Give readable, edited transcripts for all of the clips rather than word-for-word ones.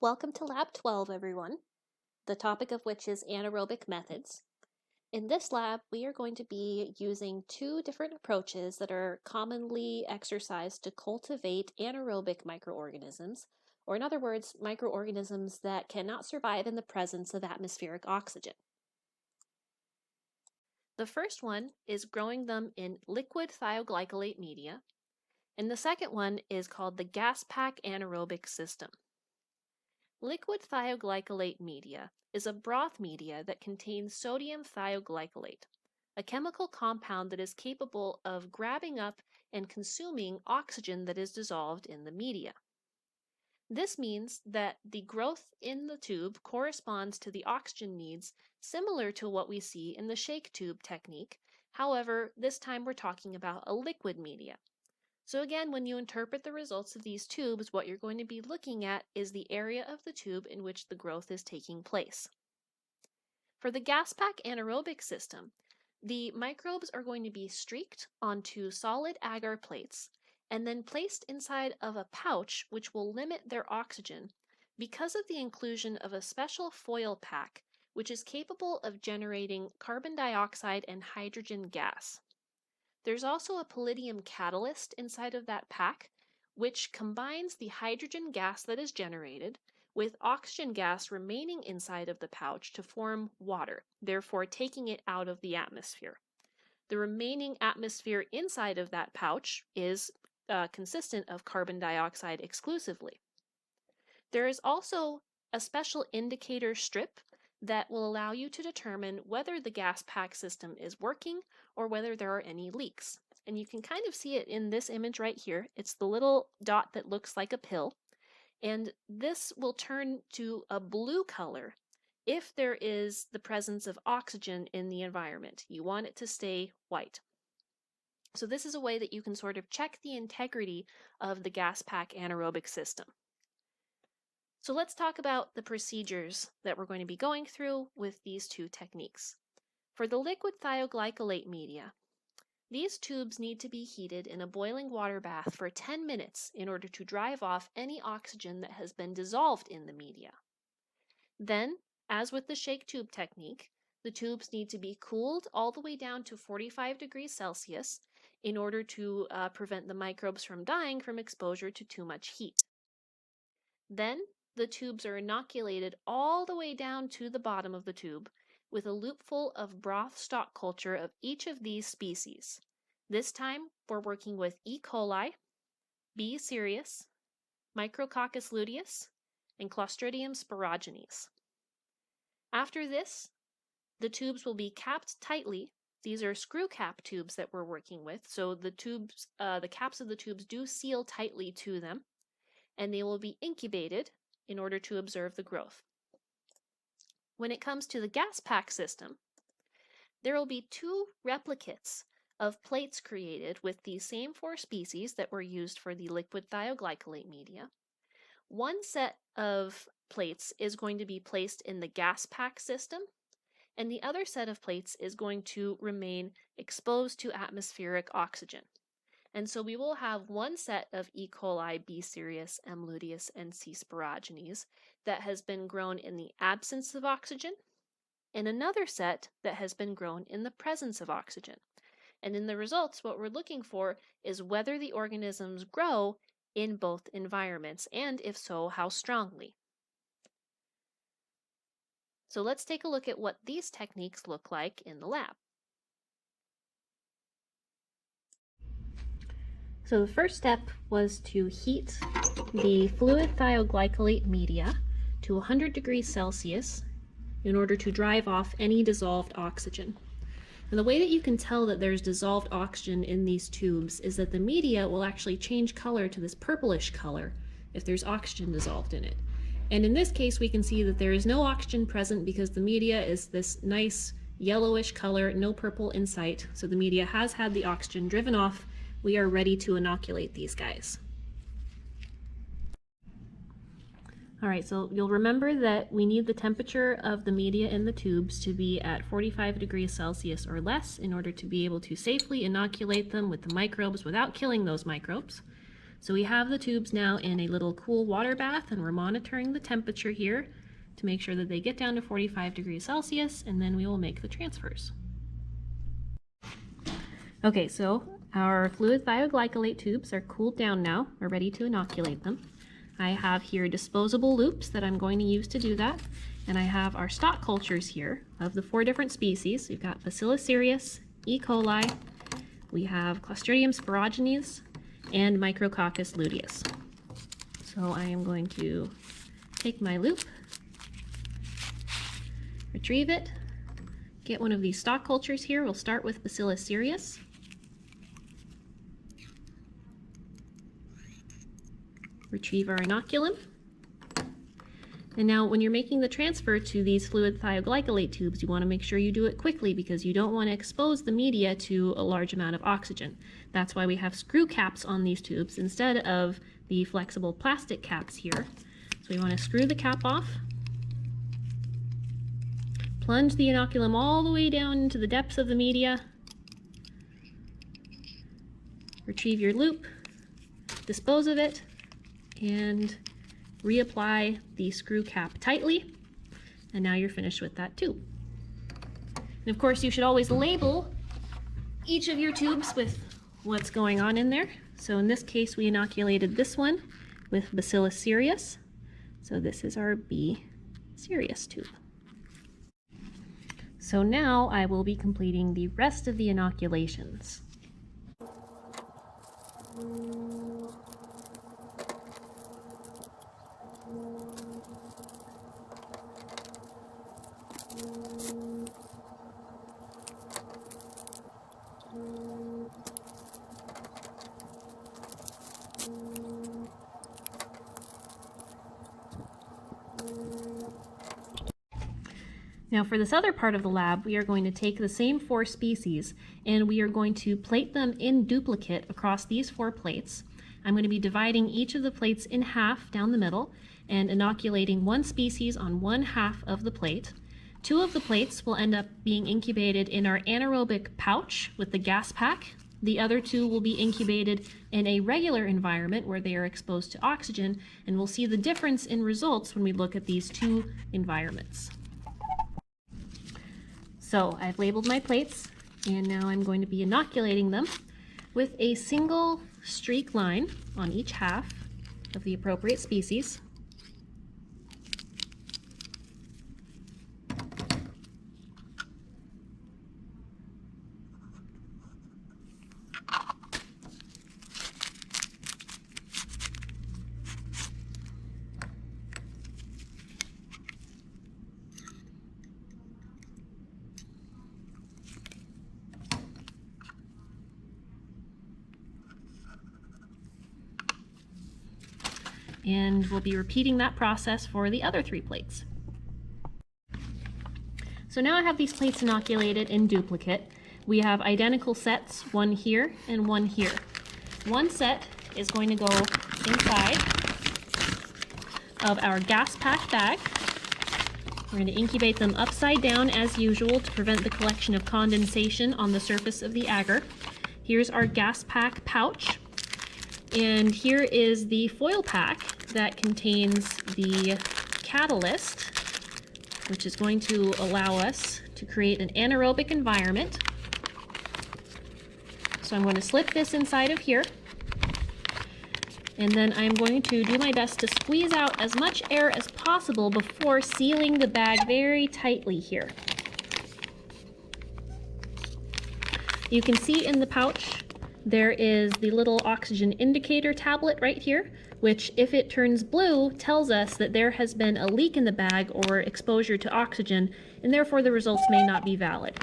Welcome to Lab 12, everyone, the topic of which is anaerobic methods. In this lab, we are going to be using two different approaches that are commonly exercised to cultivate anaerobic microorganisms, or in other words, microorganisms that cannot survive in the presence of atmospheric oxygen. The first one is growing them in liquid thioglycolate media, and the second one is called the gas pack anaerobic system. Liquid thioglycolate media is a broth media that contains sodium thioglycolate, a chemical compound that is capable of grabbing up and consuming oxygen that is dissolved in the media. This means that the growth in the tube corresponds to the oxygen needs similar to what we see in the shake tube technique. However, this time we're talking about a liquid media. So again, when you interpret the results of these tubes, what you're going to be looking at is the area of the tube in which the growth is taking place. For the gas pack anaerobic system, the microbes are going to be streaked onto solid agar plates and then placed inside of a pouch which will limit their oxygen because of the inclusion of a special foil pack which is capable of generating carbon dioxide and hydrogen gas. There's also a palladium catalyst inside of that pack, which combines the hydrogen gas that is generated with oxygen gas remaining inside of the pouch to form water, therefore taking it out of the atmosphere. The remaining atmosphere inside of that pouch is consistent of carbon dioxide exclusively. There is also a special indicator strip that will allow you to determine whether the gas pack system is working or whether there are any leaks. And you can kind of see it in this image right here. It's the little dot that looks like a pill. And this will turn to a blue color if there is the presence of oxygen in the environment. You want it to stay white. So this is a way that you can sort of check the integrity of the gas pack anaerobic system. So let's talk about the procedures that we're going to be going through with these two techniques. For the liquid thioglycolate media, these tubes need to be heated in a boiling water bath for 10 minutes in order to drive off any oxygen that has been dissolved in the media. Then, as with the shake tube technique, the tubes need to be cooled all the way down to 45 degrees Celsius in order to prevent the microbes from dying from exposure to too much heat. Then, the tubes are inoculated all the way down to the bottom of the tube with a loopful of broth stock culture of each of these species. This time, we're working with E. coli, B. cereus, Micrococcus luteus, and Clostridium sporogenes. After this, the tubes will be capped tightly. These are screw cap tubes that we're working with, so the caps of the tubes do seal tightly to them, and they will be incubated in order to observe the growth. When it comes to the gas pack system, there will be two replicates of plates created with the same four species that were used for the liquid thioglycolate media. One set of plates is going to be placed in the gas pack system, and the other set of plates is going to remain exposed to atmospheric oxygen. And so we will have one set of E. coli, B. cereus, M. luteus, and C. sporogenes that has been grown in the absence of oxygen, and another set that has been grown in the presence of oxygen. And in the results, what we're looking for is whether the organisms grow in both environments, and if so, how strongly. So let's take a look at what these techniques look like in the lab. So the first step was to heat the fluid thioglycolate media to 100 degrees Celsius in order to drive off any dissolved oxygen. And the way that you can tell that there's dissolved oxygen in these tubes is that the media will actually change color to this purplish color if there's oxygen dissolved in it. And in this case, we can see that there is no oxygen present because the media is this nice yellowish color, no purple in sight. So the media has had the oxygen driven off. We are ready to inoculate these guys. All right, so you'll remember that we need the temperature of the media in the tubes to be at 45 degrees Celsius or less in order to be able to safely inoculate them with the microbes without killing those microbes. So we have the tubes now in a little cool water bath, and we're monitoring the temperature here to make sure that they get down to 45 degrees Celsius, and then we will make the transfers. Okay, so our fluid thioglycolate tubes are cooled down now. We're ready to inoculate them. I have here disposable loops that I'm going to use to do that. And I have our stock cultures here of the 4 different species. We've got Bacillus cereus, E. coli, we have Clostridium sporogenes, and Micrococcus luteus. So I am going to take my loop, retrieve it, get one of these stock cultures here. We'll start with Bacillus cereus. Retrieve our inoculum. And now when you're making the transfer to these fluid thioglycolate tubes, you want to make sure you do it quickly because you don't want to expose the media to a large amount of oxygen. That's why we have screw caps on these tubes instead of the flexible plastic caps here. So we want to screw the cap off, plunge the inoculum all the way down into the depths of the media, retrieve your loop, dispose of it, and reapply the screw cap tightly, and now you're finished with that tube. And of course, you should always label each of your tubes with what's going on in there. So in this case, we inoculated this one with Bacillus cereus. So this is our B. cereus tube. So now I will be completing the rest of the inoculations. Now for this other part of the lab, we are going to take the same 4 species and we are going to plate them in duplicate across these 4 plates. I'm going to be dividing each of the plates in half down the middle and inoculating 1 species on 1/2 of the plate. 2 of the plates will end up being incubated in our anaerobic pouch with the gas pack. The other 2 will be incubated in a regular environment where they are exposed to oxygen, and we'll see the difference in results when we look at these 2 environments. So I've labeled my plates, and now I'm going to be inoculating them with a single streak line on each half of the appropriate species. And we'll be repeating that process for the other 3 plates. So now I have these plates inoculated in duplicate. We have identical sets, one here and one here. One set is going to go inside of our gas pack bag. We're going to incubate them upside down as usual to prevent the collection of condensation on the surface of the agar. Here's our gas pack pouch. And here is the foil pack that contains the catalyst, which is going to allow us to create an anaerobic environment. So I'm going to slip this inside of here, and then I'm going to do my best to squeeze out as much air as possible before sealing the bag very tightly here. You can see in the pouch there is the little oxygen indicator tablet right here, which if it turns blue tells us that there has been a leak in the bag or exposure to oxygen, and therefore the results may not be valid.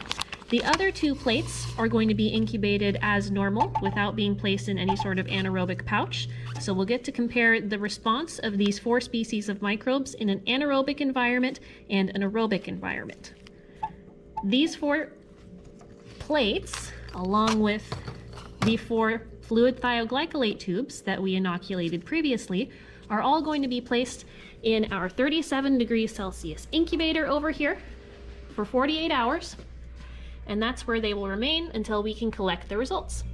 The other 2 plates are going to be incubated as normal without being placed in any sort of anaerobic pouch. So we'll get to compare the response of these 4 species of microbes in an anaerobic environment and an aerobic environment. These 4 plates, along with the 4 fluid thioglycolate tubes that we inoculated previously, are all going to be placed in our 37 degrees Celsius incubator over here for 48 hours, and that's where they will remain until we can collect the results.